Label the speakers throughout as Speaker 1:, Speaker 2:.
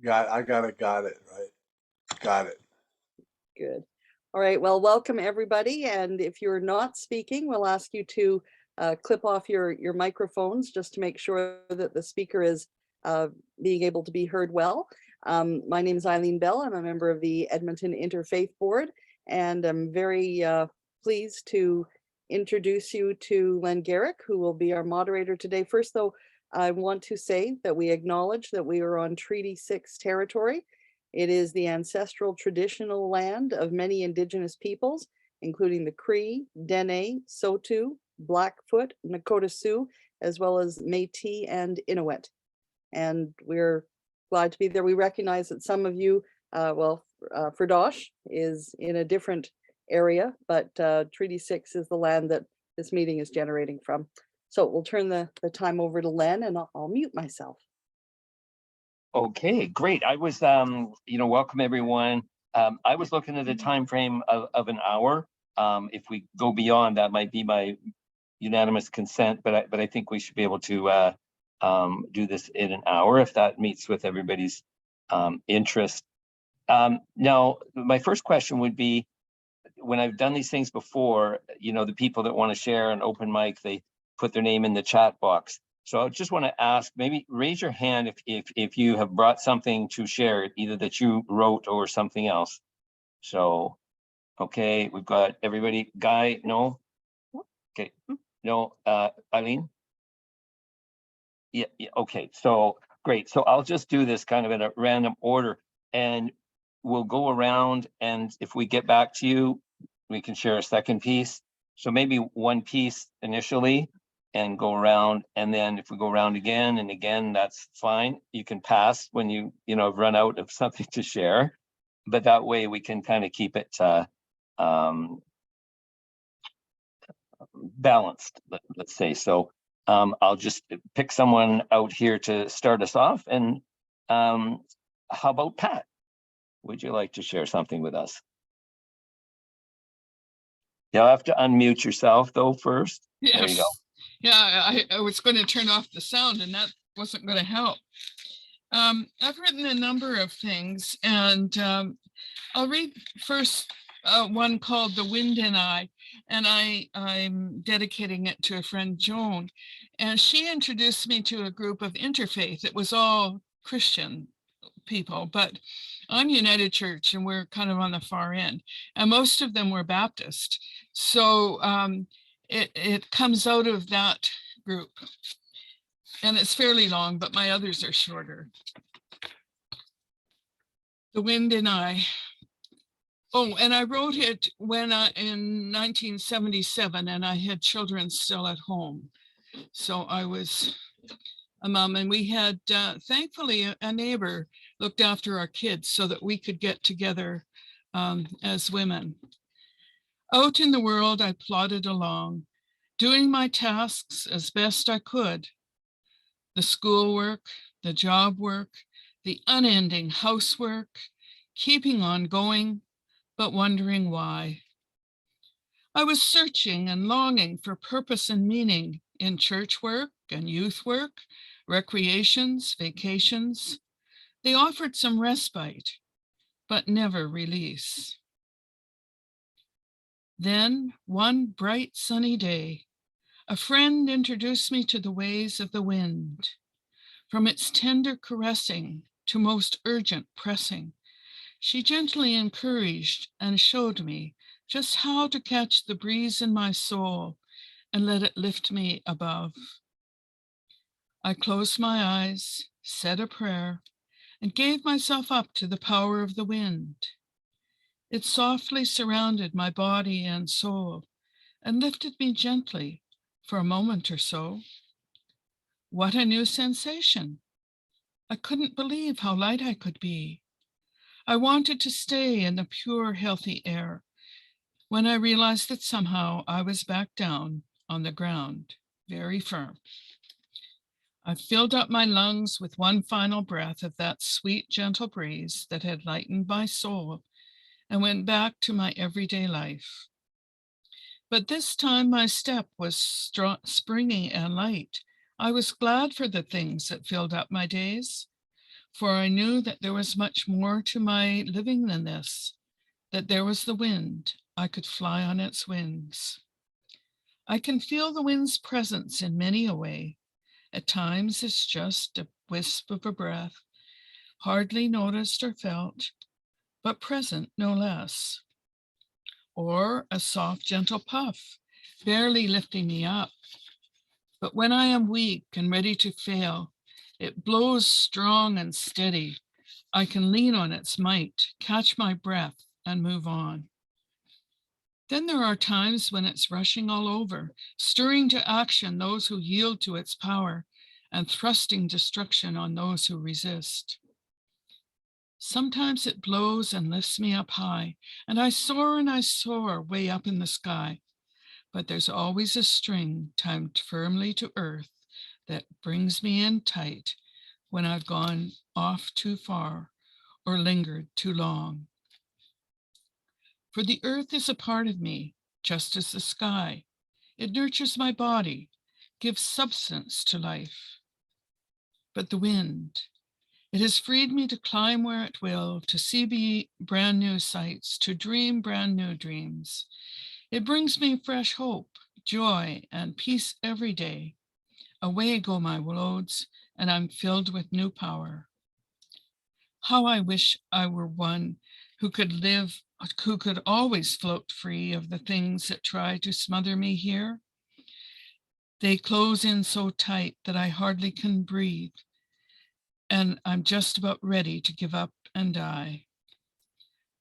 Speaker 1: Got it, right. Got it.
Speaker 2: Good. All right, well, welcome everybody. And if you're not speaking, we'll ask you to clip off your microphones just to make sure that the speaker is uh, being able to be heard well. My name is Eileen Bell. I'm a member of the Edmonton Interfaith Board, and I'm very pleased to introduce you to Len Garrick, who will be our moderator today. First, though, I want to say that we acknowledge that we are on Treaty 6 territory. It is the ancestral traditional land of many Indigenous peoples, including the Cree, Dene, Saulteaux, Blackfoot, Nakota Sioux, as well as Métis and Inuit. And we're glad to be there. We recognize that some of you, Firdosh is in a different area, but Treaty 6 is the land that this meeting is generating from. So we'll turn the time over to Len, and I'll mute myself.
Speaker 3: Okay, great. I was, welcome everyone. I was looking at a time frame of an hour. If we go beyond, that might be my unanimous consent, but I think we should be able to do this in an hour if that meets with everybody's interest. Now, my first question would be, when I've done these things before, the people that want to share an open mic, they put their name in the chat box. So I just want to ask, maybe raise your hand if you have brought something to share, either that you wrote or something else. So, okay, we've got everybody. Guy, no? Okay, no, Eileen? Yeah, okay, so great. So I'll just do this kind of in a random order, and we'll go around, and if we get back to you, we can share a second piece. So maybe one piece initially, and go around, and then if we go around again and again, that's fine. You can pass when you run out of something to share, but that way we can kind of keep it balanced, let's say. So I'll just pick someone out here to start us off, and how about Pat? Would you like to share something with us? You'll have to unmute yourself though first.
Speaker 4: Yes.
Speaker 3: There you go.
Speaker 4: Yeah, I was going to turn off the sound, and that wasn't going to help. I've written a number of things, and I'll read first one called The Wind and I, and I'm dedicating it to a friend, Joan, and she introduced me to a group of interfaith. It was all Christian people, but I'm United Church, and we're kind of on the far end, and most of them were Baptist. So it comes out of that group, and it's fairly long, but my others are shorter. The Wind and I. Oh, and I wrote it when in 1977, and I had children still at home. So I was a mom, and we had, thankfully, a neighbor looked after our kids so that we could get together as women. Out in the world, I plodded along, doing my tasks as best I could. The schoolwork, the job work, the unending housework, keeping on going, but wondering why. I was searching and longing for purpose and meaning in church work and youth work, recreations, vacations. They offered some respite, but never release. Then, one bright sunny day, a friend introduced me to the ways of the wind. From its tender caressing to most urgent pressing, she gently encouraged and showed me just how to catch the breeze in my soul and let it lift me above. I closed my eyes, said a prayer, and gave myself up to the power of the wind. It softly surrounded my body and soul and lifted me gently for a moment or so. What a new sensation! I couldn't believe how light I could be. I wanted to stay in the pure, healthy air when I realized that somehow I was back down on the ground, very firm. I filled up my lungs with one final breath of that sweet, gentle breeze that had lightened my soul and went back to my everyday life. But this time my step was springy and light. I was glad for the things that filled up my days. For I knew that there was much more to my living than this, that there was the wind, I could fly on its wings. I can feel the wind's presence in many a way. At times it's just a wisp of a breath, hardly noticed or felt, but present no less. Or a soft, gentle puff, barely lifting me up. But when I am weak and ready to fail, it blows strong and steady. I can lean on its might, catch my breath, and move on. Then there are times when it's rushing all over, stirring to action those who yield to its power, and thrusting destruction on those who resist. Sometimes it blows and lifts me up high, and I soar way up in the sky. But there's always a string tied firmly to earth that brings me in tight when I've gone off too far or lingered too long. For the earth is a part of me, just as the sky. It nurtures my body, gives substance to life. But the wind, it has freed me to climb where it will, to see brand new sights, to dream brand new dreams. It brings me fresh hope, joy, and peace every day. Away go my loads, and I'm filled with new power. How I wish I were one who could always float free of the things that try to smother me here. They close in so tight that I hardly can breathe, and I'm just about ready to give up and die.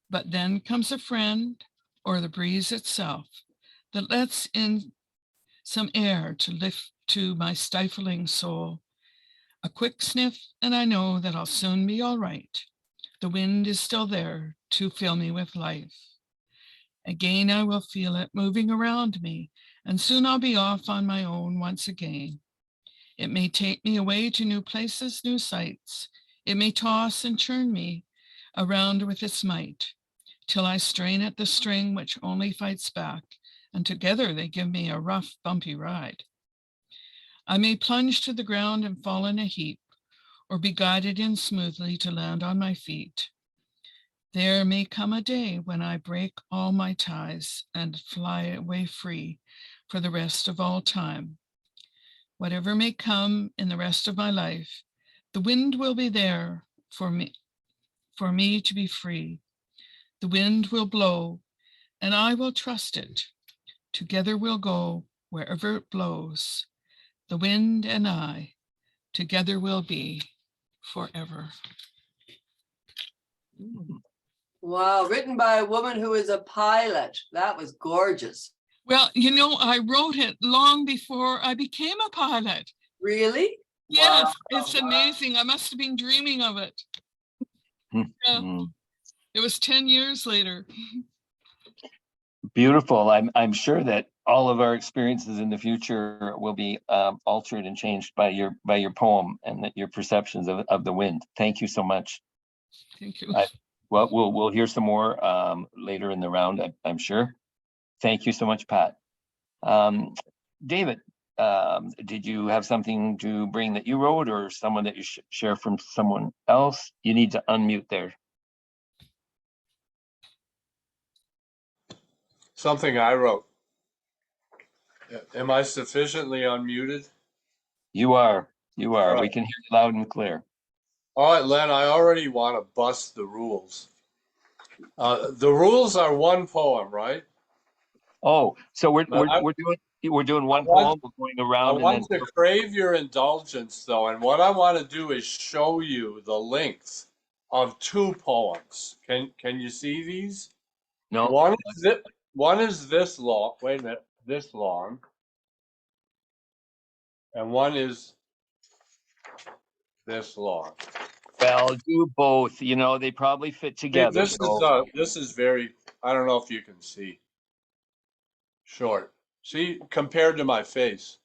Speaker 4: But then comes a friend, or the breeze itself, that lets in some air to lift to my stifling soul. A quick sniff, and I know that I'll soon be all right. The wind is still there to fill me with life. Again, I will feel it moving around me, and soon I'll be off on my own once again. It may take me away to new places, new sights. It may toss and churn me around with its might, till I strain at the string which only fights back, and together they give me a rough, bumpy ride. I may plunge to the ground and fall in a heap, or be guided in smoothly to land on my feet. There may come a day when I break all my ties and fly away free for the rest of all time. Whatever may come in the rest of my life, the wind will be there for me to be free. The wind will blow, and I will trust it. Together we'll go wherever it blows. The wind and I, together we'll be forever.
Speaker 5: Wow, written by a woman who is a pilot. That was gorgeous.
Speaker 4: Well, you know, I wrote it long before I became a pilot.
Speaker 5: Really?
Speaker 4: Yes,
Speaker 5: Wow,
Speaker 4: it's
Speaker 5: wow.
Speaker 4: amazing. I must have been dreaming of it. Yeah. It was 10 years later.
Speaker 3: Beautiful. I'm sure that all of our experiences in the future will be altered and changed by your poem and that your perceptions of the wind. Thank you so much.
Speaker 4: Thank you.
Speaker 3: Well, we'll hear some more later in the round, I'm sure. Thank you so much, Pat. David, did you have something to bring that you wrote, or someone that you share from someone else? You need to unmute there.
Speaker 1: Something I wrote. Am I sufficiently unmuted?
Speaker 3: You are.
Speaker 1: All
Speaker 3: We
Speaker 1: right.
Speaker 3: can hear you loud and clear.
Speaker 1: All right, Len, I already want to bust the rules. The rules are one poem, right?
Speaker 3: Oh, so we're
Speaker 1: But
Speaker 3: doing one
Speaker 1: want-
Speaker 3: poem, we're going
Speaker 1: I
Speaker 3: around and
Speaker 1: want
Speaker 3: then
Speaker 1: to crave your indulgence, though, and what I want to do is show you the length of two poems. Can you see these?
Speaker 3: no.
Speaker 1: One is this long. Wait a minute, this long, and one is this long.
Speaker 3: Well, do both. You know, they probably fit together.
Speaker 1: This is very. I don't know if you can see. Short. See, compared to my face.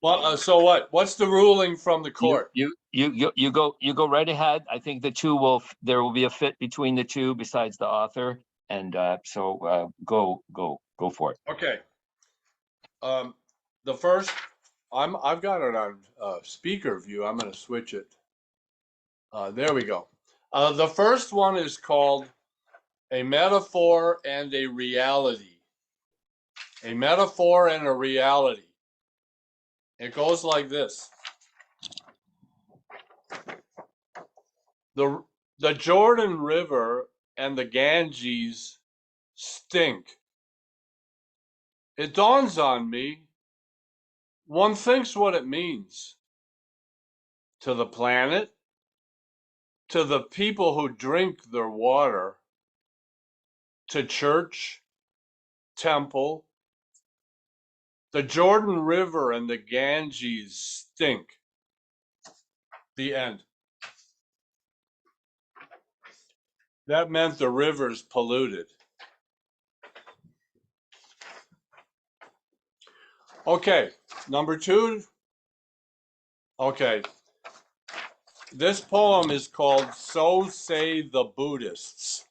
Speaker 1: Well, so what? What's the ruling from the court?
Speaker 3: You go right ahead. I think there will be a fit between the two besides the author, and so go for it.
Speaker 1: Okay. The first I've got it on speaker view. I'm going to switch it. There we go. The first one is called A Metaphor and a Reality. A metaphor and a reality. It goes like this. The Jordan River and the Ganges stink. It dawns on me, one thinks what it means to the planet, to the people who drink their water, to church, temple. The Jordan River and the Ganges stink. The end. That meant the river's polluted. Okay, number 2. Okay, this poem is called So Say the Buddhists.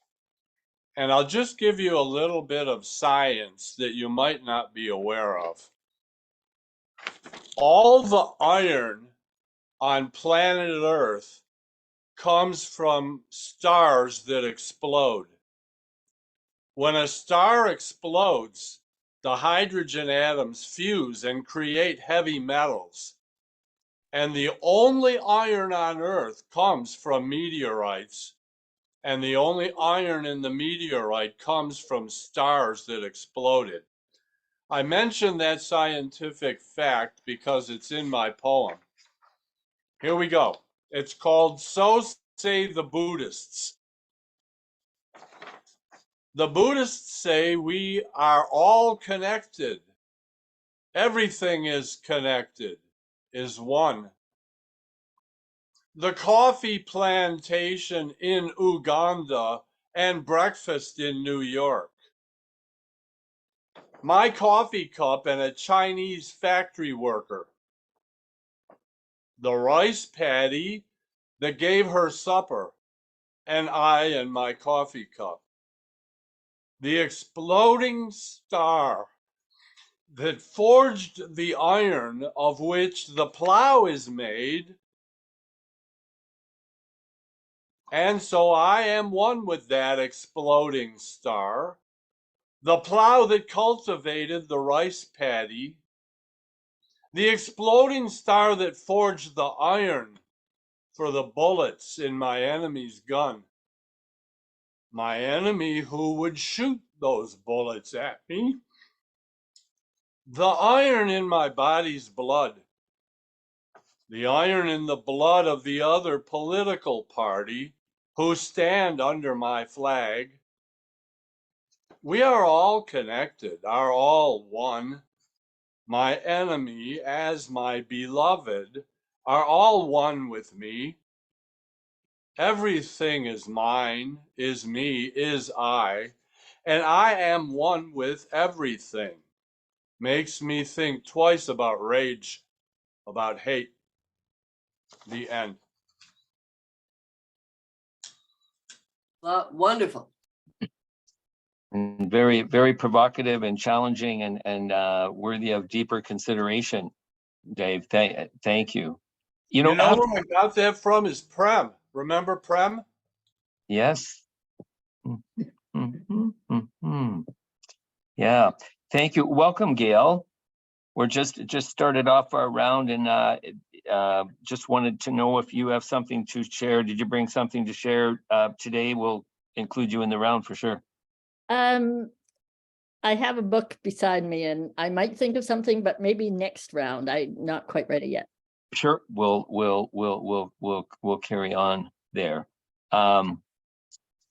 Speaker 1: And I'll just give you a little bit of science that you might not be aware of. All the iron on planet Earth comes from stars that explode. When a star explodes, the hydrogen atoms fuse and create heavy metals. And the only iron on Earth comes from meteorites. And the only iron in the meteorite comes from stars that exploded. I mention that scientific fact because it's in my poem. Here we go. It's called So Say the Buddhists. The Buddhists say we are all connected. Everything is connected, is one. The coffee plantation in Uganda and breakfast in New York. My coffee cup and a Chinese factory worker. The rice paddy that gave her supper, and I and my coffee cup. The exploding star that forged the iron of which the plow is made. And so I am one with that exploding star, the plow that cultivated the rice paddy, the exploding star that forged the iron for the bullets in my enemy's gun. My enemy who would shoot those bullets at me. The iron in my body's blood. The iron in the blood of the other political party who stand under my flag. We are all connected, are all one. My enemy as my beloved are all one with me. Everything is mine, is me, is I, and I am one with everything. Makes me think twice about rage, about hate. The end.
Speaker 5: Wonderful.
Speaker 3: And very, very provocative and challenging and worthy of deeper consideration, Dave. Thank you.
Speaker 1: You know where I got that from is Prem. Remember Prem?
Speaker 3: Yes. Yeah. Thank you. Welcome, Gail. We're just started off our round and just wanted to know if you have something to share. Did you bring something to share today? We'll include you in the round for sure.
Speaker 6: I have a book beside me and I might think of something, but maybe next round. I'm not quite ready yet.
Speaker 3: Sure, we'll carry on there.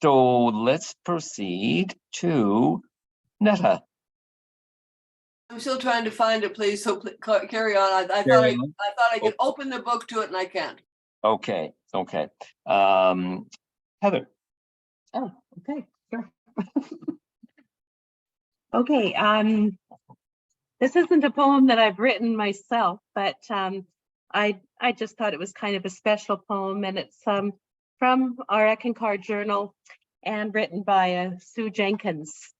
Speaker 3: So let's proceed to Netta.
Speaker 5: I'm still trying to find it, please. So carry on. I thought I could open the book to it, and I can't.
Speaker 3: Okay. Heather.
Speaker 7: Oh, okay, sure. Okay, this isn't a poem that I've written myself, but I just thought it was kind of a special poem, and it's from our Eckankar Journal and written by Sue Jenkins.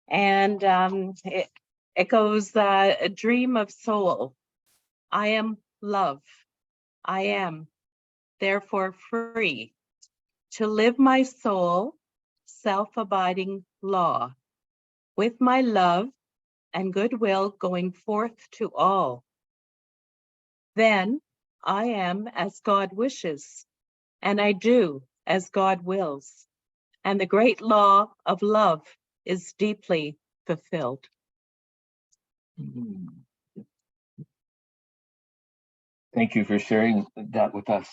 Speaker 7: And it goes, A Dream of Soul. I am love. I am therefore free to live my soul self-abiding law with my love and goodwill going forth to all. Then I am as God wishes, and I do as God wills, and the great law of love is deeply fulfilled.
Speaker 3: Mm. Thank you for sharing that with us.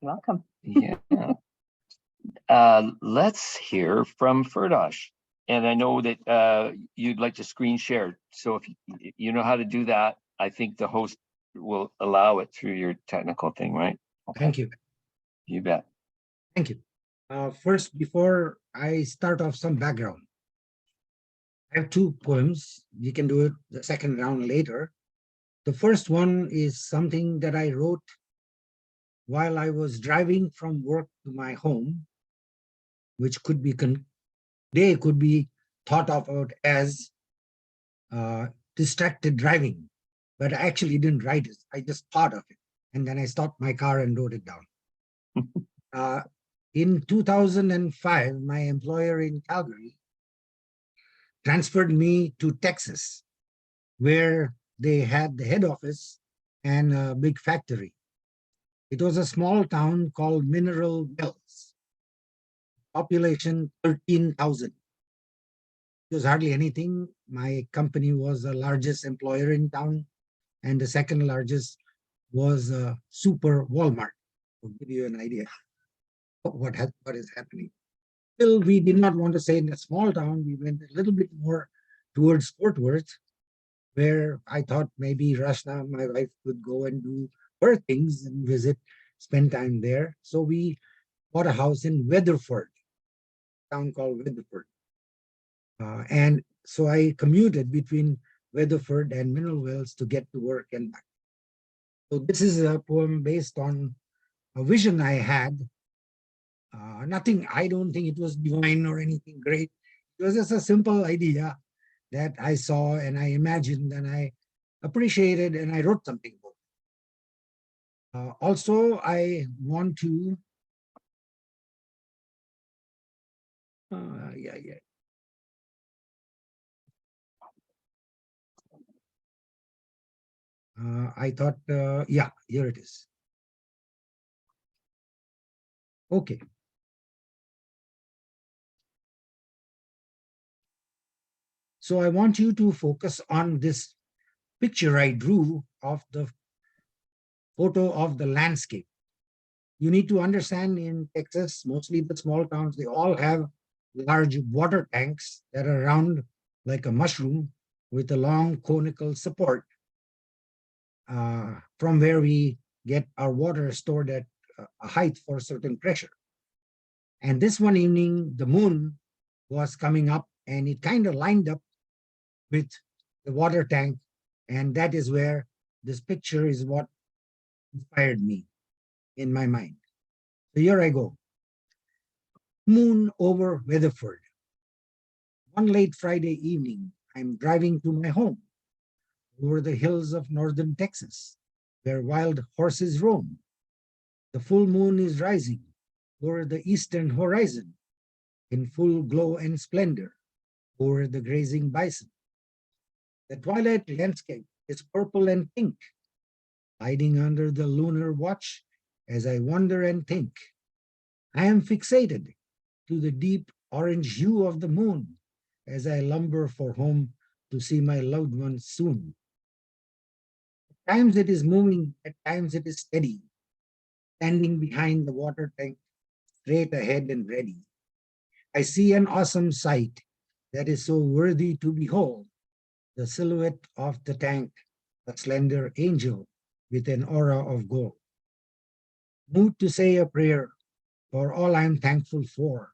Speaker 7: Welcome.
Speaker 3: Yeah. Let's hear from Ferdosh. And I know that you'd like to screen share. So if you know how to do that, I think the host will allow it through your technical thing, right? Okay.
Speaker 8: Thank you.
Speaker 3: You bet.
Speaker 8: Thank you. First, before I start off, some background. I have two poems. We can do it the second round later. The first one is something that I wrote while I was driving from work to my home, which could be thought of as distracted driving, but I actually didn't write it. I just thought of it. And then I stopped my car and wrote it down. In 2005, my employer in Calgary transferred me to Texas, where they had the head office and a big factory. It was a small town called Mineral Wells, population 13,000. It was hardly anything. My company was the largest employer in town, and the second largest was Super Walmart. To give you an idea of what is happening. Still, we did not want to stay in a small town. We went a little bit more towards Fort Worth, where I thought maybe Rashna, my wife, could go and do her things and visit, spend time there. So we bought a house in Weatherford, a town called Weatherford. And so I commuted between Weatherford and Mineral Wells to get to work and back. So this is a poem based on a vision I had. Nothing, I don't think it was divine or anything great. It was just a simple idea that I saw and I imagined and I appreciated and I wrote something about it. Also, I want to, I thought, yeah, here it is. Okay. So I want you to focus on this picture I drew of the photo of the landscape. You need to understand in Texas, mostly the small towns, they all have large water tanks that are round like a mushroom with a long conical support from where we get our water stored at a height for a certain pressure. And this one evening, the moon was coming up and it kind of lined up with the water tank. And that is where this picture is what inspired me in my mind. So here I go. Moon over Weatherford. One late Friday evening, I'm driving to my home over the hills of northern Texas, where wild horses roam. The full moon is rising over the eastern horizon in full glow and splendor over the grazing bison. The twilight landscape is purple and pink, hiding under the lunar watch as I wonder and think. I am fixated to the deep orange hue of the moon as I lumber for home to see my loved ones soon. At times it is moving, at times it is steady, standing behind the water tank, straight ahead and ready. I see an awesome sight that is so worthy to behold, the silhouette of the tank, a slender angel with an aura of gold. Moved to say a prayer for all I'm thankful for.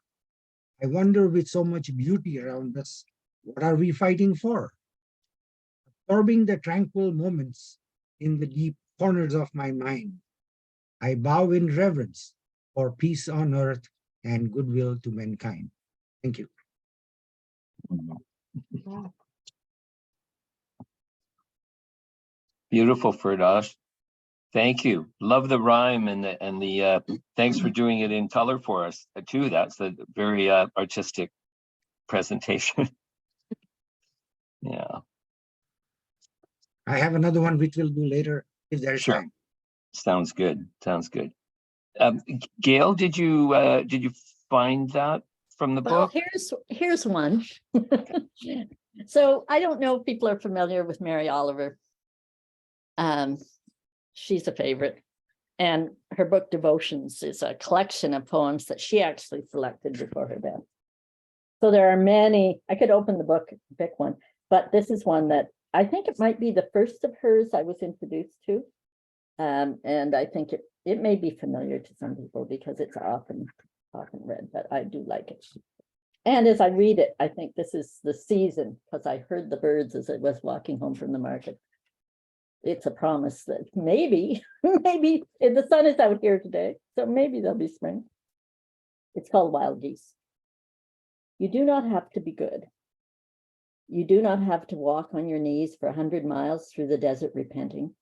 Speaker 8: I wonder with so much beauty around us, what are we fighting for? Absorbing the tranquil moments in the deep corners of my mind, I bow in reverence for peace on earth and goodwill to mankind. Thank you.
Speaker 3: Beautiful, Firdaus. Thank you. Love the rhyme and the thanks for doing it in color for us too. That's a very artistic presentation. Yeah,
Speaker 8: I have another one which we'll do later if there's
Speaker 3: Sure.
Speaker 8: time.
Speaker 3: sounds good. Sounds good. Gail, did you find that from the
Speaker 6: Well,
Speaker 3: book?
Speaker 6: here's one. So I don't know if people are familiar with Mary Oliver. She's a favorite. And her book Devotions is a collection of poems that she actually selected before her death. So there are many, I could open the book, pick one, but this is one that I think it might be the first of hers I was introduced to. And I think it may be familiar to some people because it's often read, but I do like it. And as I read it, I think this is the season because I heard the birds as I was walking home from the market. It's a promise that maybe the sun is out here today, so maybe there'll be spring. It's called Wild Geese. You do not have to be good. You do not have to walk on your knees for 100 miles through the desert repenting.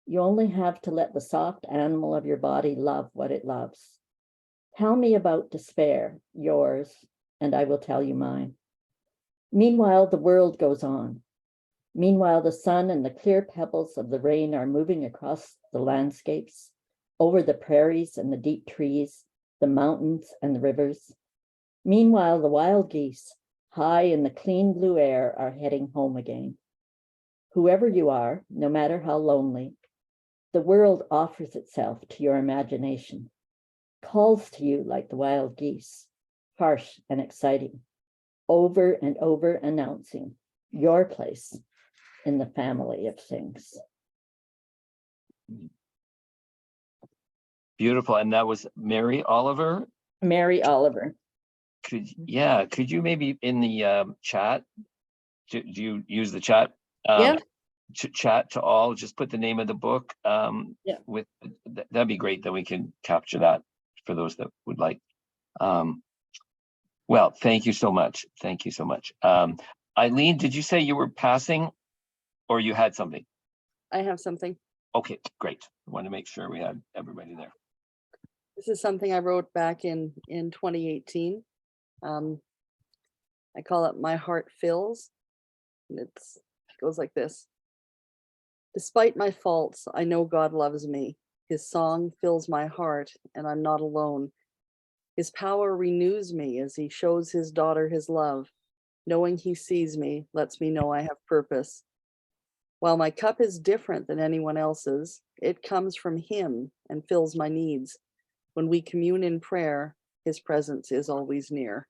Speaker 6: You only have to let the soft animal of your body love what it loves. Tell me about despair, yours, and I will tell you mine. Meanwhile, the world goes on. Meanwhile, the sun and the clear pebbles of the rain are moving across the landscapes, over the prairies and the deep trees, the mountains and the rivers. Meanwhile, the wild geese, high in the clean blue air, are heading home again. Whoever you are, no matter how lonely, the world offers itself to your imagination, calls to you like the wild geese, harsh and exciting, over and over announcing your place in the family of things.
Speaker 3: Beautiful. And that was Mary Oliver.
Speaker 6: Mary Oliver.
Speaker 3: Could you maybe in the chat, do you use the chat?
Speaker 6: Yeah.
Speaker 3: Chat to all, just put the name of the book. With that'd be great that we can capture that for those that would like. Well, thank you so much. Thank you so much. Eileen, did you say you were passing or you had something?
Speaker 2: I have something.
Speaker 3: Okay, great. I want to make sure we had everybody there.
Speaker 2: This is something I wrote back in 2018. I call it My Heart Fills. And it goes like this. Despite my faults, I know God loves me. His song fills my heart, and I'm not alone. His power renews me as he shows his daughter his love. Knowing he sees me lets me know I have purpose. While my cup is different than anyone else's, it comes from him and fills my needs. When we commune in prayer, his presence is always near.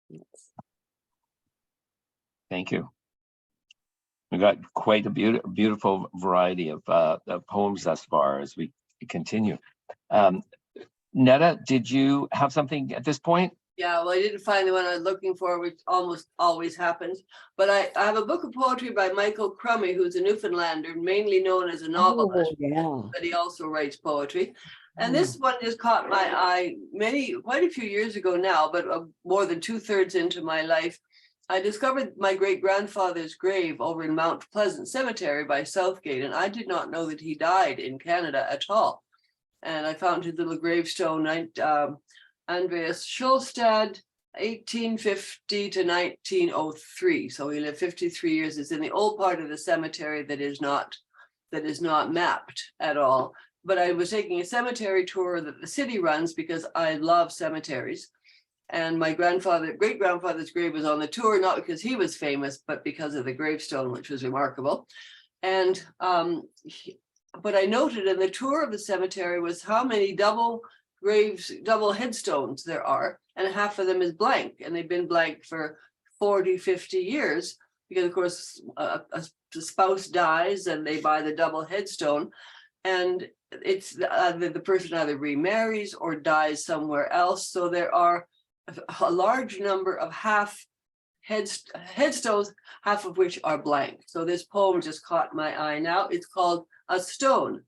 Speaker 2: Yes.
Speaker 3: Thank you. We got quite a beautiful variety of poems thus far as we continue. Netta, did you have something at this point?
Speaker 5: Yeah, well, I didn't find the one I was looking for, which almost always happens. But I have a book of poetry by Michael Crummey, who's a Newfoundlander, mainly known as a novelist, but he also writes poetry. And this one just caught my eye quite a few years ago now, but more than 2/3 into my life. I discovered my great-grandfather's grave over in Mount Pleasant Cemetery by Southgate, and I did not know that he died in Canada at all. And I found his little gravestone, Andreas Schulstad, 1850 to 1903. So he lived 53 years. It's in the old part of the cemetery that is not mapped at all. But I was taking a cemetery tour that the city runs because I love cemeteries. And my great-grandfather's grave was on the tour, not because he was famous, but because of the gravestone, which was remarkable. And but I noted in the tour of the cemetery was how many double headstones there are, and half of them is blank, and they've been blank for 40, 50 years, because of course the spouse dies and they buy the double headstone, and it's the person either remarries or dies somewhere else. So there are a large number of headstones, half of which are blank. So this poem just caught my eye now. It's called A Stone.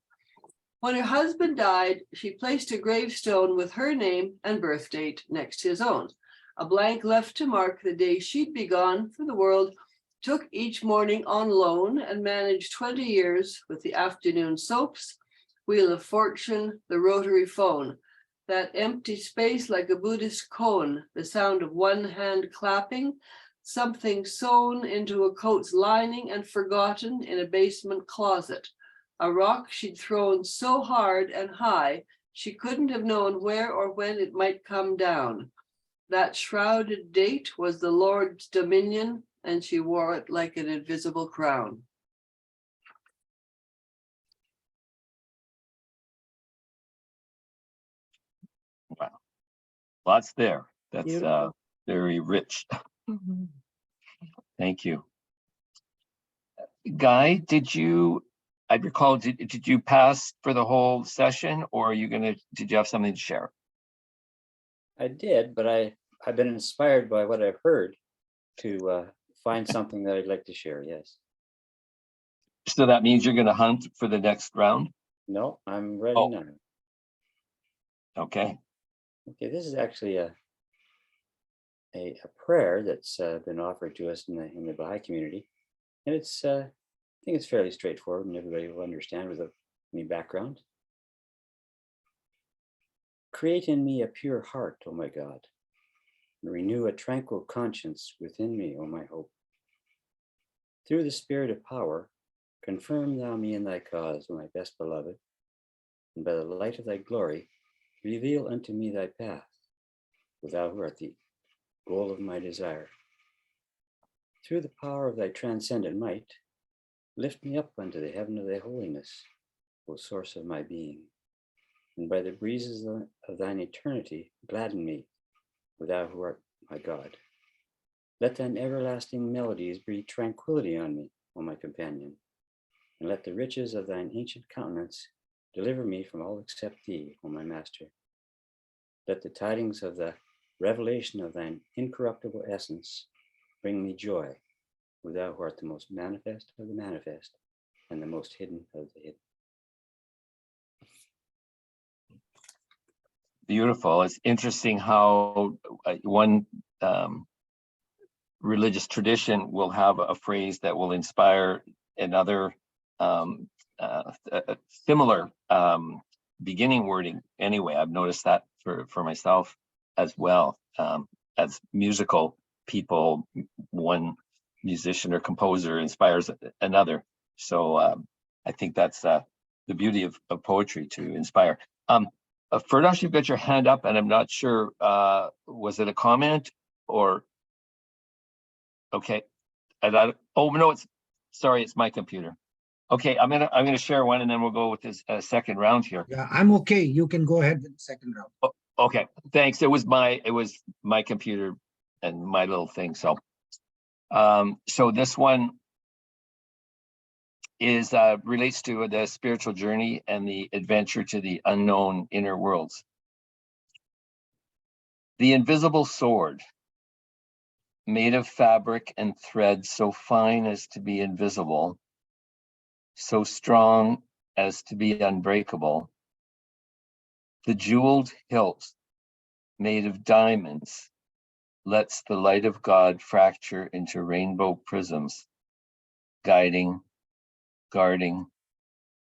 Speaker 5: When her husband died, she placed a gravestone with her name and birth date next to his own. A blank left to mark the day she'd be gone for the world took each morning on loan and managed 20 years with the afternoon soaps, Wheel of Fortune, the rotary phone, that empty space like a Buddhist koan, the sound of one hand clapping, something sewn into a coat's lining and forgotten in a basement closet, a rock she'd thrown so hard and high, she couldn't have known where or when it might come down. That shrouded date was the Lord's dominion, and she wore it like an invisible crown.
Speaker 3: Wow. Lots there. That's
Speaker 6: Beautiful.
Speaker 3: very rich. Thank you. Guy, did you, I recall, did you pass for the whole session, or are you did you have something to share?
Speaker 9: I did, but I've been inspired by what I've heard to find something that I'd like to share. Yes.
Speaker 3: So that means you're going to hunt for the next round?
Speaker 9: No, I'm ready
Speaker 3: Oh.
Speaker 9: now.
Speaker 3: Okay.
Speaker 9: Okay, this is actually a prayer that's been offered to us in the Baha'i community, and it's I think it's fairly straightforward, and everybody will understand without any background. Create in me a pure heart, O my God, and renew a tranquil conscience within me, O my hope. Through the spirit of power, confirm thou me in thy cause, O my best beloved, and by the light of thy glory, reveal unto me thy path, for thou who art the goal of my desire. Through the power of thy transcendent might, lift me up unto the heaven of thy holiness, O source of my being. And by the breezes of thine eternity, gladden me, for thou who art my God. Let thine everlasting melodies breathe tranquility on me, O my companion, and let the riches of thine ancient countenance deliver me from all except thee, O my master. Let the tidings of the revelation of thine incorruptible essence bring me joy, for thou who art the most manifest of the manifest and the most hidden of the hidden.
Speaker 3: Beautiful. It's interesting how one religious tradition will have a phrase that will inspire another similar beginning wording. Anyway, I've noticed that for myself as well. As musical people, one musician or composer inspires another. So I think that's the beauty of poetry, to inspire. Firdaus, you've got your hand up, and I'm not sure, was it a comment or? Okay, oh no, it's my computer. Okay, I'm gonna share one, and then we'll go with this second round here.
Speaker 8: Yeah, I'm okay. You can go ahead with the second round.
Speaker 3: Okay, thanks. It was my computer and my little thing. So, so this one is relates to the spiritual journey and the adventure to the unknown inner worlds. The invisible sword, made of fabric and thread so fine as to be invisible, so strong as to be unbreakable. The jeweled hilt, made of diamonds, lets the light of God fracture into rainbow prisms, guiding, guarding,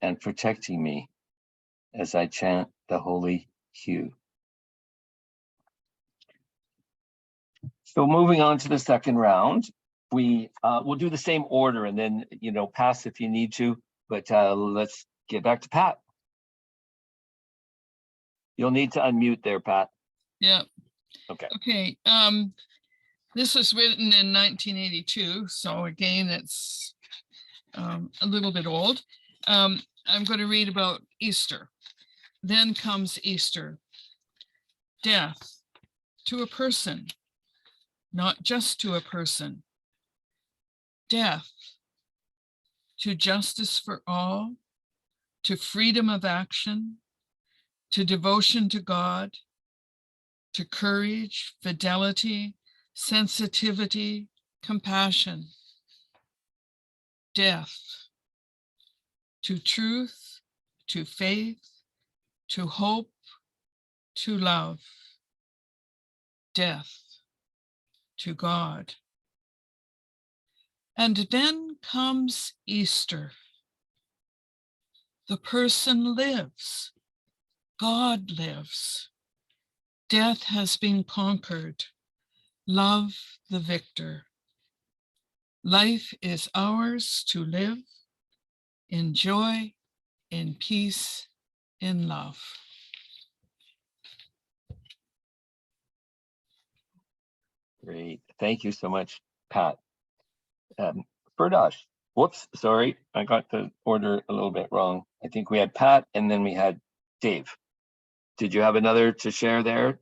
Speaker 3: and protecting me as I chant the holy hue. So moving on to the second round, we'll do the same order, and then, pass if you need to, but let's get back to Pat. You'll need to unmute there, Pat.
Speaker 4: Yeah.
Speaker 3: Okay.
Speaker 4: Okay. This was written in 1982, so again, it's a little bit old. I'm going to read about Easter. Then comes Easter. Death to a person, not just to a person. Death to justice for all, to freedom of action, to devotion to God, to courage, fidelity, sensitivity, compassion. Death to truth, to faith, to hope, to love. Death to God. And then comes Easter. The person lives. God lives. Death has been conquered. Love the victor. Life is ours to live in joy, in peace, in love.
Speaker 3: Great. Thank you so much, Pat. Firdash, whoops, sorry, I got the order a little bit wrong. I think we had Pat and then we had Dave. Did you have another to share there?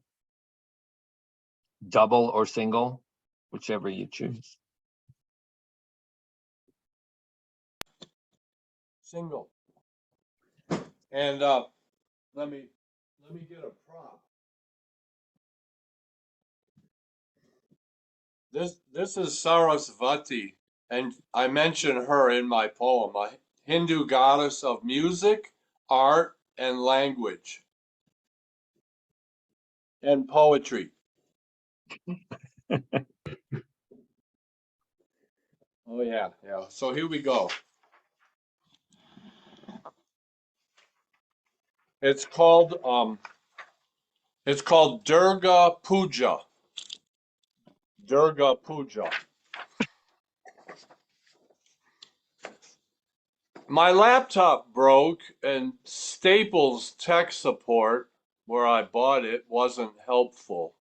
Speaker 3: Double or single, whichever you choose.
Speaker 1: Single. And let me get a prop. This is Sarasvati, and I mention her in my poem, a Hindu goddess of music, art, and language, and poetry. Oh yeah, yeah. So here we go. It's called Durga Puja. Durga Puja. My laptop broke and Staples tech support, where I bought it, wasn't helpful.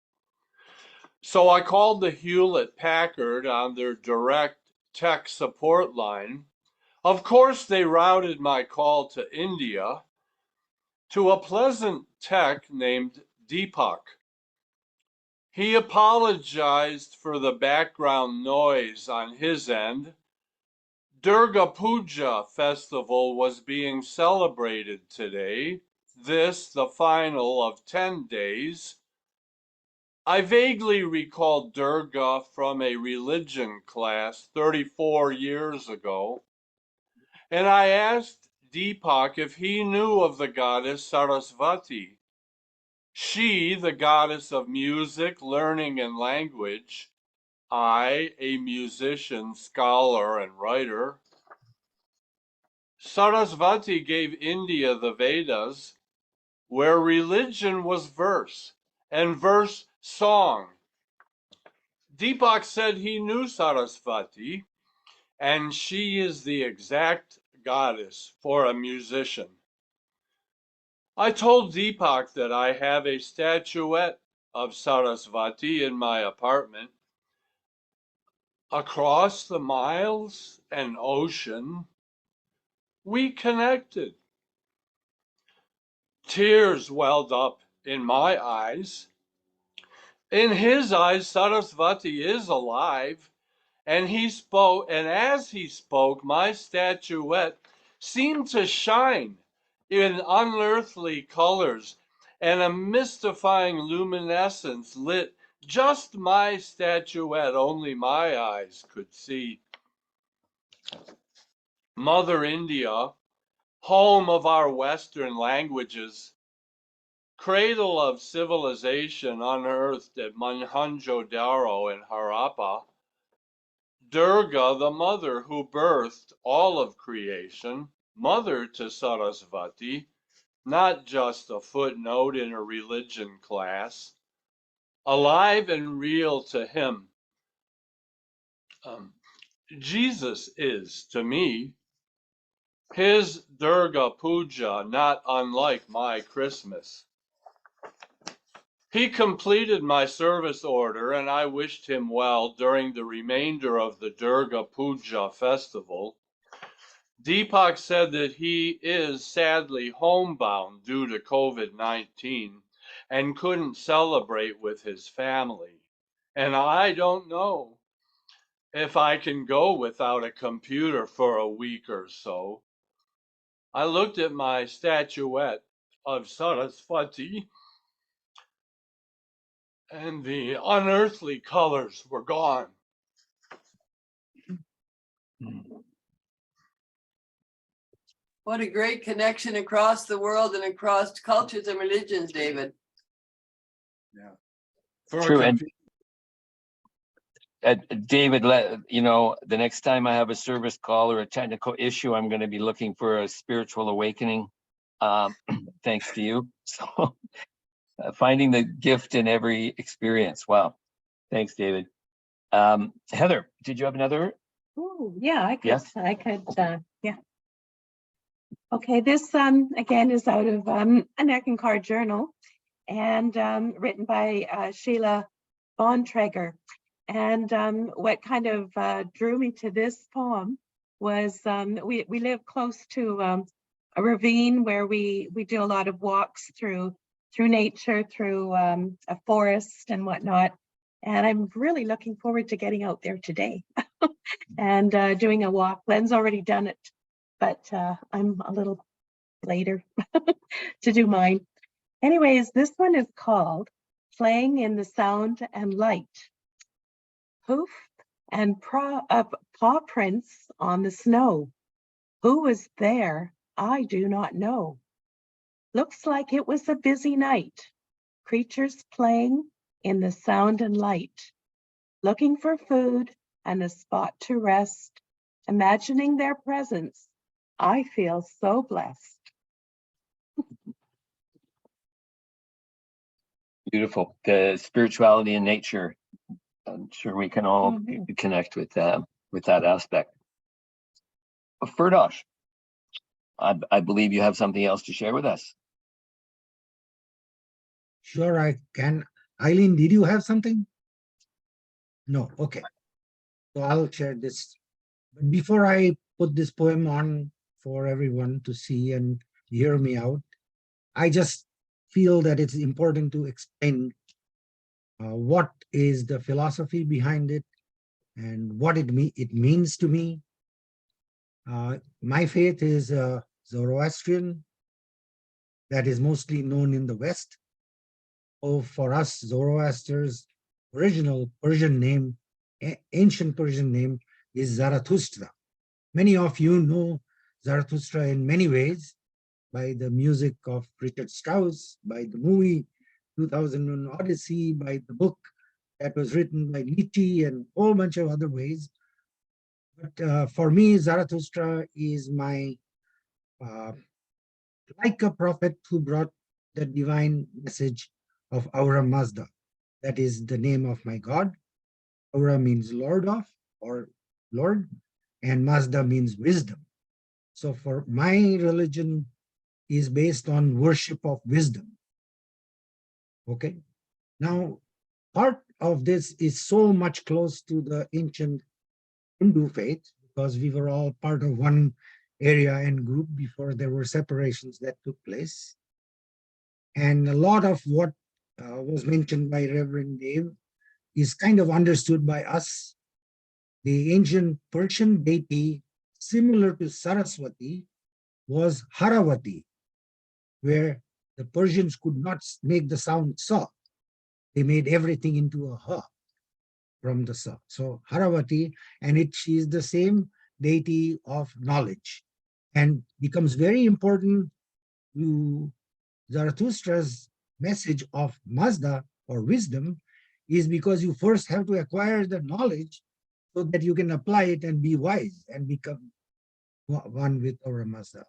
Speaker 1: So I called the Hewlett Packard on their direct tech support line. Of course, they routed my call to India to a pleasant tech named Deepak. He apologized for the background noise on his end. Durga Puja festival was being celebrated today, this the final of 10 days. I vaguely recall Durga from a religion class 34 years ago, and I asked Deepak if he knew of the goddess Sarasvati. She, the goddess of music, learning, and language, I, a musician, scholar, and writer. Sarasvati gave India the Vedas, where religion was verse, and verse song. Deepak said he knew Sarasvati, and she is the exact goddess for a musician. I told Deepak that I have a statuette of Sarasvati in my apartment. Across the miles and ocean, we connected. Tears welled up in my eyes. In his eyes, Sarasvati is alive, and he spoke, and as he spoke, my statuette seemed to shine in unearthly colors, and a mystifying luminescence lit just my statuette, only my eyes could see. Mother India, home of our Western languages, cradle of civilization unearthed at Mohenjo-Daro and Harappa, Durga, the mother who birthed all of creation, mother to Sarasvati, not just a footnote in a religion class, alive and real to him. Jesus is, to me, his Durga Puja, not unlike my Christmas. He completed my service order, and I wished him well during the remainder of the Durga Puja festival. Deepak said that he is sadly homebound due to COVID-19 and couldn't celebrate with his family. And I don't know if I can go without a computer for a week or so. I looked at my statuette of Sarasvati, and the unearthly colors were gone.
Speaker 5: What a great connection across the world and across cultures and religions, David.
Speaker 1: Yeah. For
Speaker 3: True, and David, the next time I have a service call or a technical issue, I'm going to be looking for a spiritual awakening. Thanks to you. So finding the gift in every experience. Wow. Thanks, David. Heather, did you have another?
Speaker 7: Oh, yeah,
Speaker 3: Yes.
Speaker 7: yeah. Okay, this again is out of an Eckankar journal and written by Sheila Bontrager. And what kind of drew me to this poem was we live close to a ravine where we do a lot of walks through nature, through a forest and whatnot. And I'm really looking forward to getting out there today and doing a walk. Glenn's already done it, but I'm a little later to do mine. Anyways, this one is called Playing in the Sound and Light. Hoof and paw prints on the snow. Who was there? I do not know. Looks like it was a busy night. Creatures playing in the sound and light. Looking for food and a spot to rest. Imagining their presence. I feel so blessed.
Speaker 3: Beautiful. The spirituality in nature. I'm sure we can all connect with that aspect. Firdosh, I believe you have something else to share with us.
Speaker 8: Sure, I can. Eileen, did you have something? No, okay. So I'll share this. But before I put this poem on for everyone to see and hear me out, I just feel that it's important to explain what is the philosophy behind it and what it means to me. My faith is Zoroastrian, that is mostly known in the West. For us, Zoroaster's original Persian name, ancient Persian name, is Zarathustra. Many of you know Zarathustra in many ways, by the music of Richard Strauss, by the movie 2001 Odyssey, by the book that was written by Nietzsche, and a whole bunch of other ways. But for me, Zarathustra is my, like a prophet who brought the divine message of Ahura Mazda. That is the name of my God. Ahura means Lord of, or Lord, and Mazda means wisdom. So for my religion is based on worship of wisdom. Okay. Now, part of this is so much close to the ancient Hindu faith because we were all part of one area and group before there were separations that took place. And a lot of what was mentioned by Reverend Dave is kind of understood by us. The ancient Persian deity, similar to Saraswati, was Haravati, where the Persians could not make the sound sa. They made everything into a ha from the sa. So Haravati, and she is the same deity of knowledge, and becomes very important to Zarathustra's message of Mazda, or wisdom, is because you first have to acquire the knowledge so that you can apply it and be wise and become one with Ahura Mazda.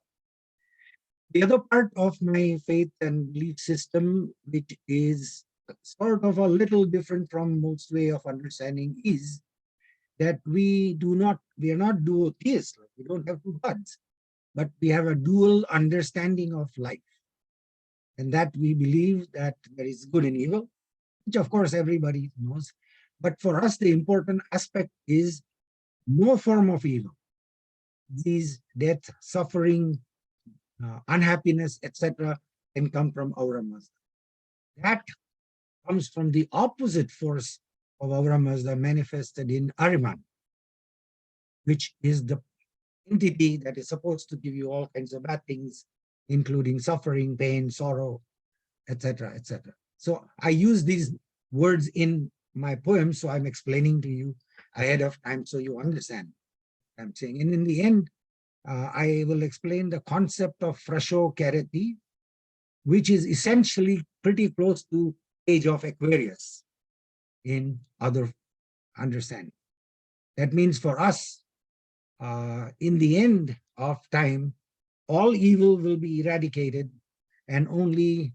Speaker 8: The other part of my faith and belief system, which is sort of a little different from most way of understanding, is that we are not duotheists. We don't have two gods, but we have a dual understanding of life. And that we believe that there is good and evil, which of course everybody knows. But for us, the important aspect is no form of evil. These death, suffering, unhappiness, etc., can come from Ahura Mazda. That comes from the opposite force of Ahura Mazda manifested in Ahriman, which is the entity that is supposed to give you all kinds of bad things, including suffering, pain, sorrow, etc., etc. So I use these words in my poem, so I'm explaining to you ahead of time so you understand what I'm saying. And in the end, I will explain the concept of Frasho Kereti, which is essentially pretty close to age of Aquarius in other understand. That means for us, in the end of time, all evil will be eradicated and only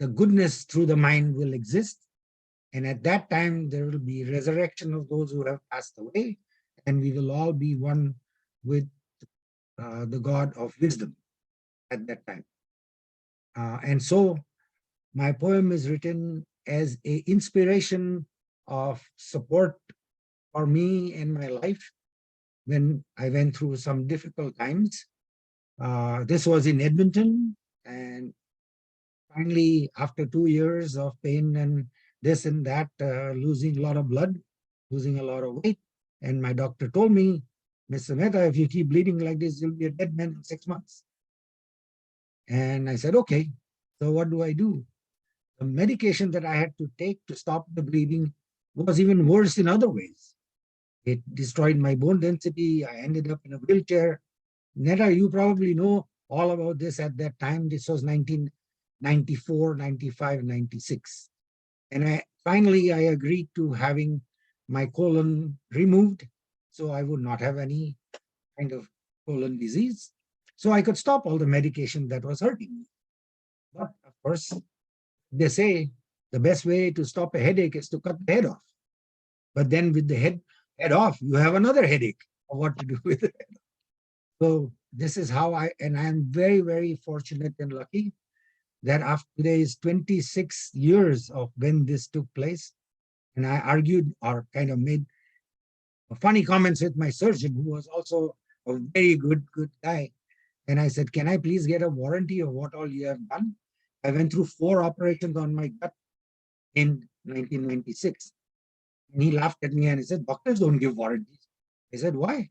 Speaker 8: the goodness through the mind will exist. And at that time, there will be resurrection of those who have passed away, and we will all be one with the God of wisdom at that time. And so my poem is written as an inspiration of support for me in my life when I went through some difficult times. This was in Edmonton, and finally, after 2 years of pain and this and that, losing a lot of blood, losing a lot of weight, and my doctor told me, Mr. Mehta, if you keep bleeding like this, you'll be a dead man in 6 months. And I said, okay, so what do I do? The medication that I had to take to stop the bleeding was even worse in other ways. It destroyed my bone density. I ended up in a wheelchair. Netta, you probably know all about this at that time. This was 1994, 95, 96. And finally, I agreed to having my colon removed so I would not have any kind of colon disease. So I could stop all the medication that was hurting me. But of course, they say the best way to stop a headache is to cut the head off. But then with the head off, you have another headache of what to do with it. So this is how and I'm very, very fortunate and lucky that after today is 26 years of when this took place. And I argued or kind of made funny comments with my surgeon, who was also a very good guy. And I said, can I please get a warranty of what all you have done? I went through 4 operations on my gut in 1996. And he laughed at me and he said, doctors don't give warranties. I said, why?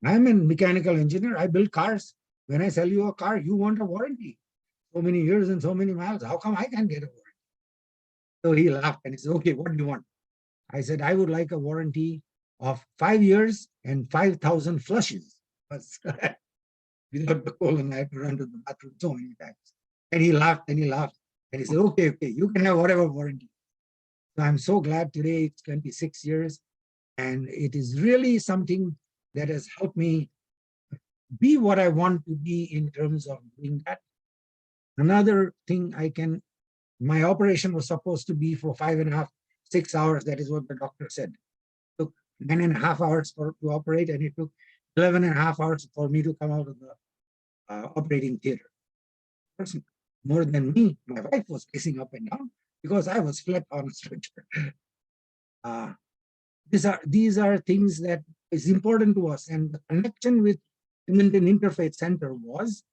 Speaker 8: I'm a mechanical engineer. I build cars. When I sell you a car, you want a warranty. So many years and so many miles. How come I can't get a warranty? So he laughed and he said, okay, what do you want? I said, I would like a warranty of 5 years and 5,000 flushes. Without the colon, I had to run to the bathroom so many times. And he laughed and he laughed. And he said, okay, you can have whatever warranty. So I'm so glad today it's 26 years. And it is really something that has helped me be what I want to be in terms of doing that. Another thing my operation was supposed to be for 5.5, 6 hours. That is what the doctor said. It took 9.5 hours to operate, and it took 11.5 hours for me to come out of the operating theater. More than me, my wife was pacing up and down because I was flat on a stretcher. These are things that is important to us, and the connection with Edmonton Interfaith Center was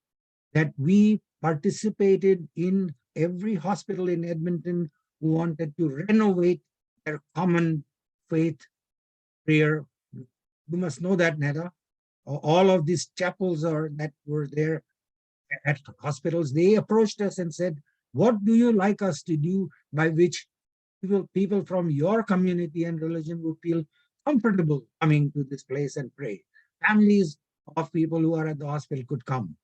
Speaker 8: that we participated in every hospital in Edmonton who wanted to renovate their common faith prayer. You must know that, Neda. All of these chapels that were there at hospitals, they approached us and said, what do you like us to do by which people from your community and religion will feel comfortable coming to this place and pray? Families of people who are at the hospital could come.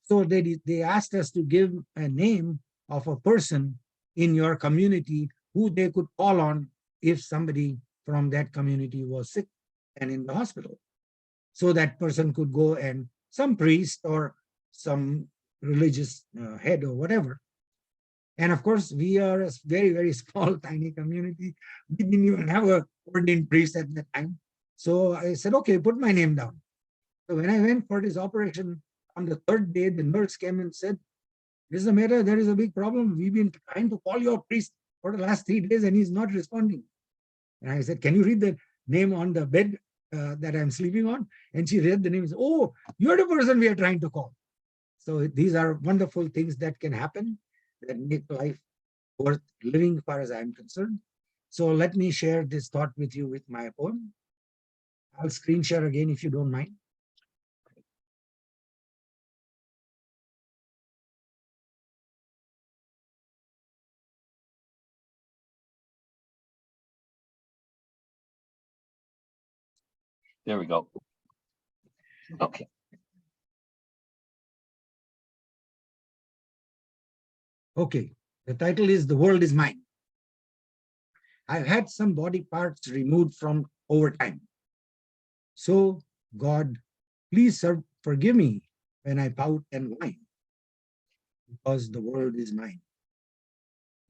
Speaker 8: So they asked us to give a name of a person in your community who they could call on if somebody from that community was sick and in the hospital. So that person could go, and some priest or some religious head or whatever. And of course, we are a very, very small, tiny community. We didn't even have a ordained priest at that time. So I said, okay, put my name down. So when I went for this operation, on the 3rd day, the nurse came and said, Mr. Mehta, there is a big problem. We've been trying to call your priest for the last 3 days and he's not responding. And I said, can you read the name on the bed that I'm sleeping on? And she read the name and said, oh, you're the person we are trying to call. So these are wonderful things that can happen that make life worth living as far as I'm concerned. So let me share this thought with you with my poem. I'll screen share again if you don't mind.
Speaker 3: There we go. Okay.
Speaker 8: Okay, the title is The World is Mine. I've had some body parts removed from over time. So God, please forgive me when I pout and whine, because the world is mine.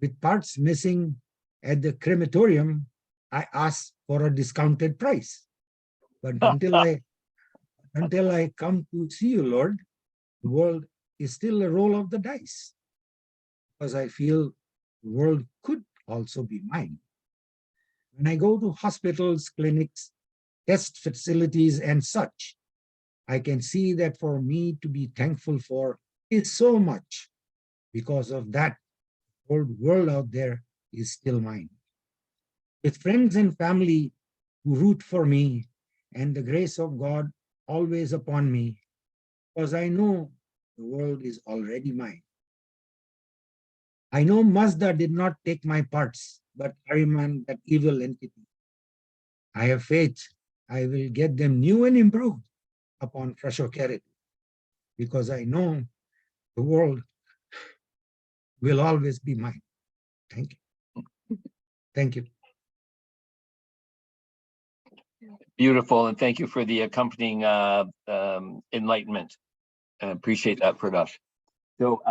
Speaker 8: With parts missing at the crematorium, I ask for a discounted price. But until I come to see you, Lord, the world is still a roll of the dice, because I feel the world could also be mine. When I go to hospitals, clinics, test facilities, and such, I can see that for me to be thankful for is so much. Because of that, the whole world out there is still mine. With friends and family who root for me, and the grace of God always upon me, because I know the world is already mine. I know Mazda did not take my parts, but Ahriman, that evil entity. I have faith I will get them new and improved upon fresh charity, because I know the world will always be mine. Thank you. Thank you.
Speaker 3: Beautiful, and thank you for the accompanying enlightenment. I appreciate that, Pradosh. So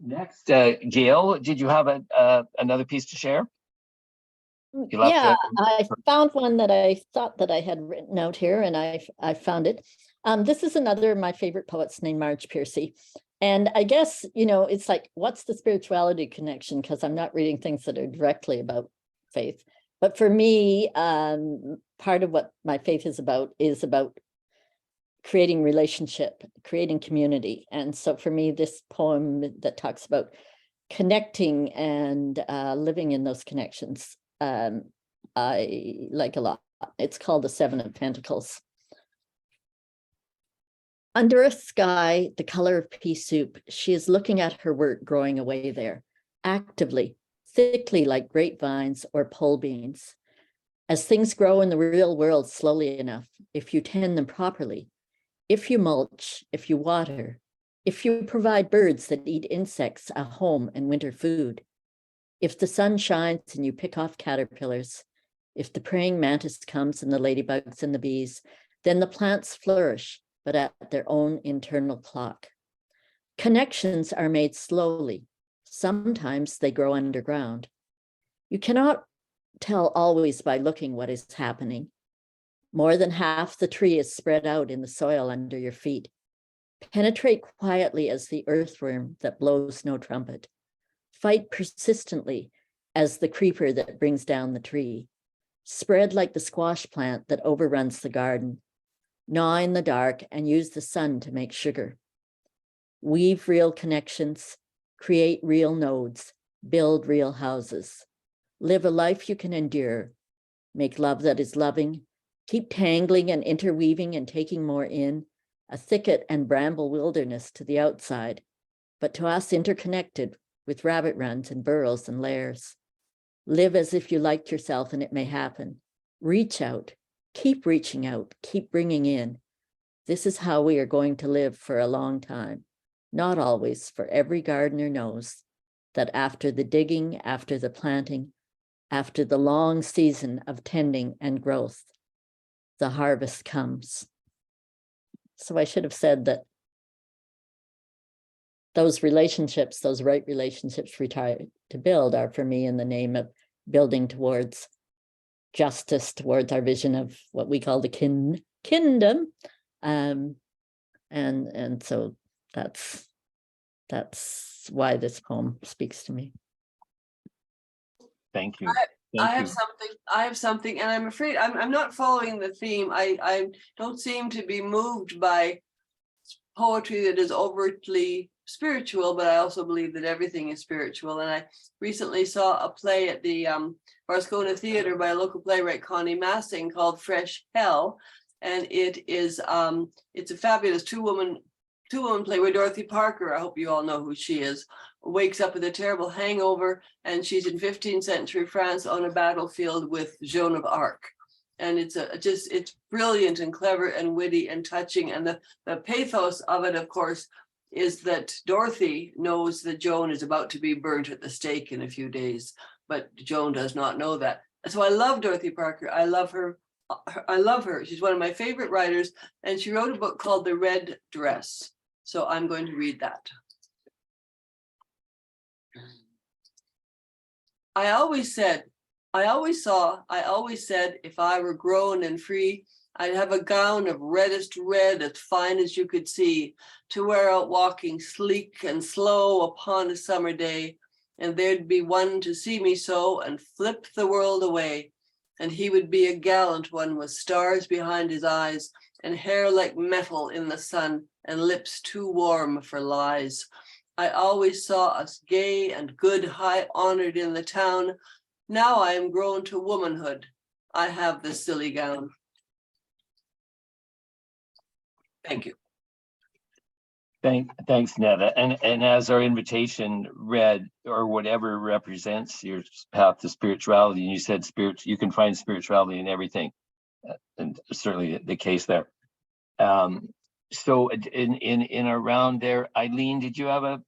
Speaker 3: next, Gail, did you have another piece to share? You left
Speaker 6: Yeah,
Speaker 3: it.
Speaker 6: I found one that I thought that I had written out here, and I found it. This is another of my favorite poets named Marge Piercy. And I guess, you know, it's like, what's the spirituality connection? Because I'm not reading things that are directly about faith. But for me, part of what my faith is about creating relationship, creating community. And so for me, this poem that talks about connecting and living in those connections, I like a lot. It's called the Seven of Pentacles. Under a sky, the color of pea soup, she is looking at her work growing away there, actively, thickly like grapevines or pole beans. As things grow in the real world slowly enough, if you tend them properly, if you mulch, if you water, if you provide birds that eat insects a home and winter food, if the sun shines and you pick off caterpillars, if the praying mantis comes and the ladybugs and the bees, then the plants flourish, but at their own internal clock. Connections are made slowly. Sometimes they grow underground. You cannot tell always by looking what is happening. More than half the tree is spread out in the soil under your feet. Penetrate quietly as the earthworm that blows no trumpet. Fight persistently as the creeper that brings down the tree. Spread like the squash plant that overruns the garden. Gnaw in the dark and use the sun to make sugar. Weave real connections, create real nodes, build real houses. Live a life you can endure. Make love that is loving. Keep tangling and interweaving and taking more in, a thicket and bramble wilderness to the outside, but to us interconnected with rabbit runs and burrows and lairs. Live as if you liked yourself and it may happen. Reach out, keep reaching out, keep bringing in. This is how we are going to live for a long time. Not always, for every gardener knows that after the digging, after the planting, after the long season of tending and growth, the harvest comes. So I should have said that those relationships, those right relationships we try to build are for me in the name of building towards justice, towards our vision of what we call the kingdom. And so that's why this poem speaks to me.
Speaker 3: Thank you.
Speaker 5: I have something, and I'm afraid I'm not following the theme. I don't seem to be moved by poetry that is overtly spiritual, but I also believe that everything is spiritual. And I recently saw a play at the Varscona Theater by a local playwright, Connie Massing, called Fresh Hell. And it is it's a fabulous two-woman play where Dorothy Parker, I hope you all know who she is, wakes up with a terrible hangover, and she's in 15th century France on a battlefield with Joan of Arc. And it's it's brilliant and clever and witty and touching. And the pathos of it, of course, is that Dorothy knows that Joan is about to be burnt at the stake in a few days, but Joan does not know that. So I love Dorothy Parker. I love her. I love her. She's one of my favorite writers, and she wrote a book called The Red Dress. So I'm going to read that. I always said, if I were grown and free, I'd have a gown of reddest red, as fine as you could see, to wear out walking sleek and slow upon a summer day. And there'd be one to see me so and flip the world away. And he would be a gallant one with stars behind his eyes and hair like metal in the sun and lips too warm for lies. I always saw us gay and good, high honored in the town. Now I am grown to womanhood. I have the silly gown. Thank you.
Speaker 3: Thanks, Netta. And as our invitation read, or whatever represents your path to spirituality, and you said you can find spirituality in everything, and certainly the case there. So in our round there, Eileen, did you have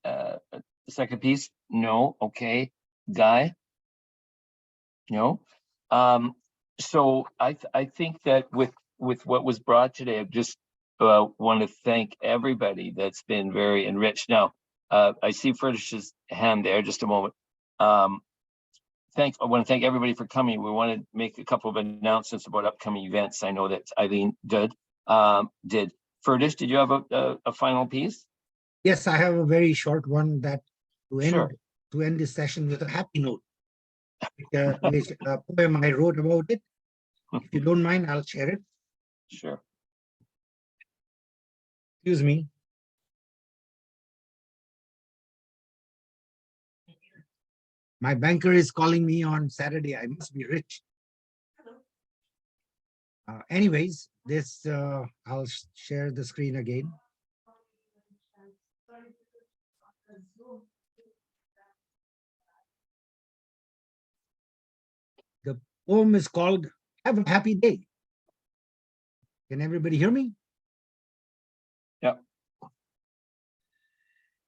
Speaker 3: a second piece? No. Okay. Guy? No. So I think that with what was brought today, I've just want to thank everybody that's been very enriched. Now, I see Ferdish's hand there, just a moment. I want to thank everybody for coming. We want to make a couple of announcements about upcoming events. I know that Eileen did. Ferdish, did you have a final piece?
Speaker 8: Yes, I have a very short one that
Speaker 3: Sure.
Speaker 8: to end this session with a happy note. Which poem I wrote about it. If you don't mind, I'll share it.
Speaker 3: Sure.
Speaker 8: Excuse me. My banker is calling me on Saturday. I must be rich. Anyways, this I'll share the screen again. The poem is called Have a Happy Day. Can everybody hear me?
Speaker 3: Yep.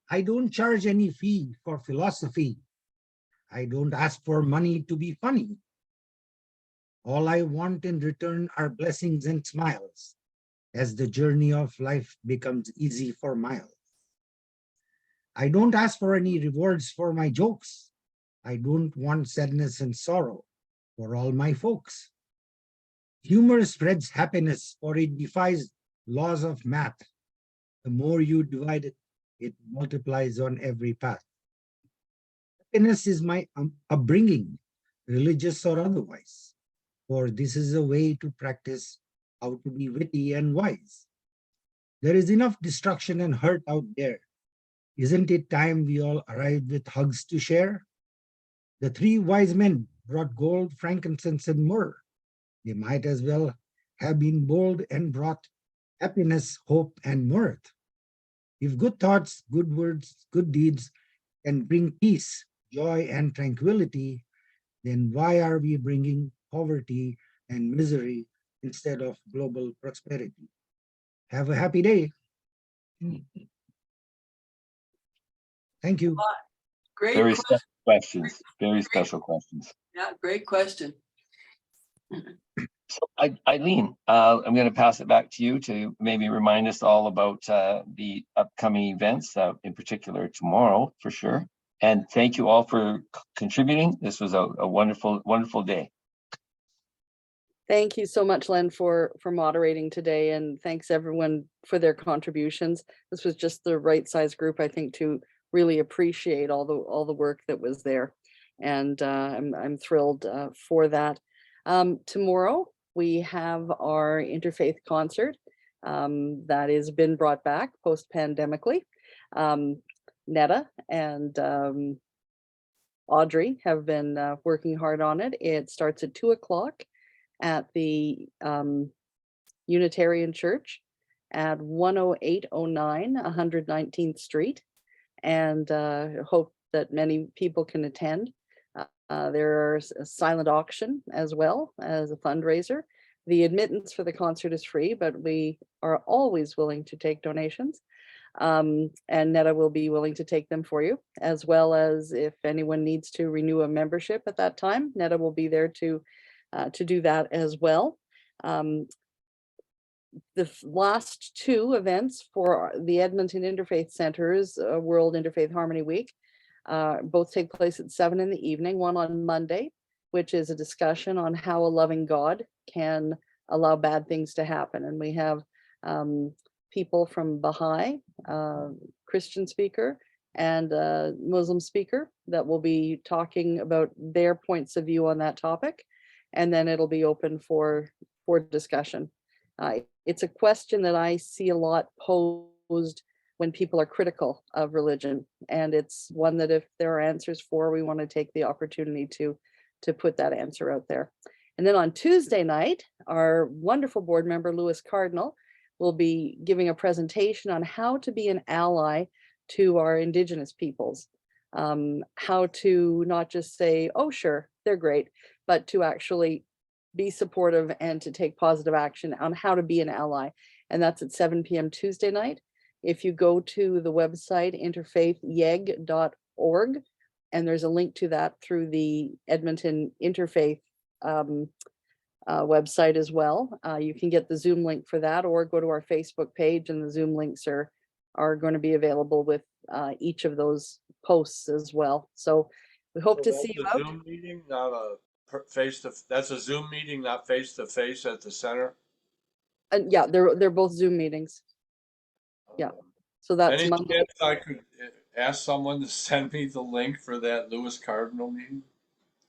Speaker 8: I don't charge any fee for philosophy. I don't ask for money to be funny. All I want in return are blessings and smiles as the journey of life becomes easy for miles. I don't ask for any rewards for my jokes. I don't want sadness and sorrow for all my folks. Humor spreads happiness, for it defies laws of math. The more you divide it, it multiplies on every path. Happiness is my upbringing, religious or otherwise, for this is a way to practice how to be witty and wise. There is enough destruction and hurt out there. Isn't it time we all arrive with hugs to share? The three wise men brought gold, frankincense, and myrrh. They might as well have been bold and brought happiness, hope, and mirth. If good thoughts, good words, good deeds can bring peace, joy, and tranquility, then why are we bringing poverty and misery instead of global prosperity? Have a happy day. Thank you.
Speaker 5: Great
Speaker 3: Very
Speaker 5: question.
Speaker 3: special questions. Very special questions.
Speaker 5: Yeah, great question.
Speaker 3: So Eileen, I'm going to pass it back to you to maybe remind us all about the upcoming events, in particular tomorrow for sure. And thank you all for contributing. This was a wonderful, wonderful day.
Speaker 2: Thank you so much, Len, for moderating today, and thanks everyone for their contributions. This was just the right size group, I think, to really appreciate all the work that was there, and I'm thrilled for that. Tomorrow we have our interfaith concert that has been brought back post-pandemically. Netta and Audrey have been working hard on it. It starts at 2 o'clock at the Unitarian Church at 10809 119th Street, and hope that many people can attend. There's a silent auction as well as a fundraiser. The admittance for the concert is free, but we are always willing to take donations. And Netta will be willing to take them for you, as well as if anyone needs to renew a membership at that time, Netta will be there to do that as well. The last two events for the Edmonton Interfaith Center's World Interfaith Harmony Week both take place at 7 in the evening, one on Monday, which is a discussion on how a loving God can allow bad things to happen. And we have people from Baha'i, Christian speaker, and Muslim speaker that will be talking about their points of view on that topic. And then it'll be open for discussion. It's a question that I see a lot posed when people are critical of religion. And it's one that if there are answers for, we want to take the opportunity to put that answer out there. And then on Tuesday night, our wonderful board member, Lewis Cardinal, will be giving a presentation on how to be an ally to our Indigenous peoples. How to not just say, oh, sure, they're great, but to actually be supportive and to take positive action on how to be an ally. And that's at 7 p.m. Tuesday night. If you go to the website interfaithyeg.org, and there's a link to that through the Edmonton Interfaith website as well. You can get the Zoom link for that, or go to our Facebook page, and the Zoom links are going to be available with each of those posts as well. So we hope to see you
Speaker 1: That's a
Speaker 2: out.
Speaker 1: Zoom meeting, not a that's a Zoom meeting, not face to face at the center.
Speaker 2: And yeah, they're both Zoom meetings. Yeah. So that's
Speaker 1: Any
Speaker 2: Monday.
Speaker 1: chance I could ask someone to send me the link for that Lewis Cardinal meeting?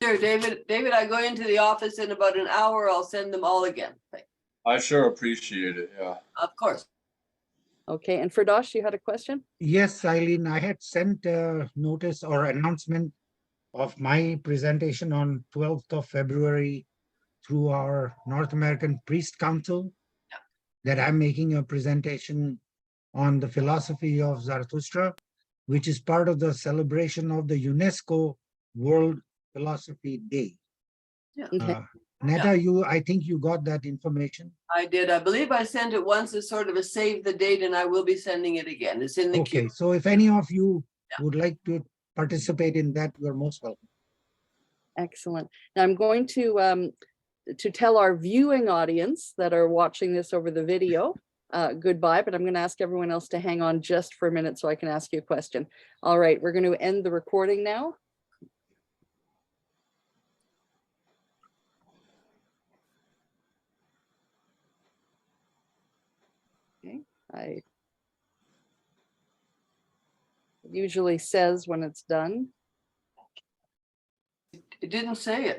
Speaker 5: Sure, David, I go into the office in about an hour. I'll send them all again.
Speaker 1: I sure appreciate it, yeah.
Speaker 5: Of course.
Speaker 2: Okay, and Firdaus, you had a question?
Speaker 8: Yes, Eileen, I had sent a notice or announcement of my presentation on 12th of February through our North American Priest Council, that I'm making a presentation on the philosophy of Zarathustra, which is part of the celebration of the UNESCO World Philosophy Day.
Speaker 5: Yeah.
Speaker 2: Okay.
Speaker 8: Netta, I think you got that information.
Speaker 5: I did. I believe I sent it once as sort of a save the date, and I will be sending it again. It's in the
Speaker 8: Okay,
Speaker 5: queue.
Speaker 8: so if any of you would like to participate in that, you're most welcome.
Speaker 2: Excellent. Now I'm going to tell our viewing audience that are watching this over the video, goodbye, but I'm going to ask everyone else to hang on just for a minute so I can ask you a question. All right, we're going to end the recording now. Okay, it usually says when it's done.
Speaker 5: It didn't say it.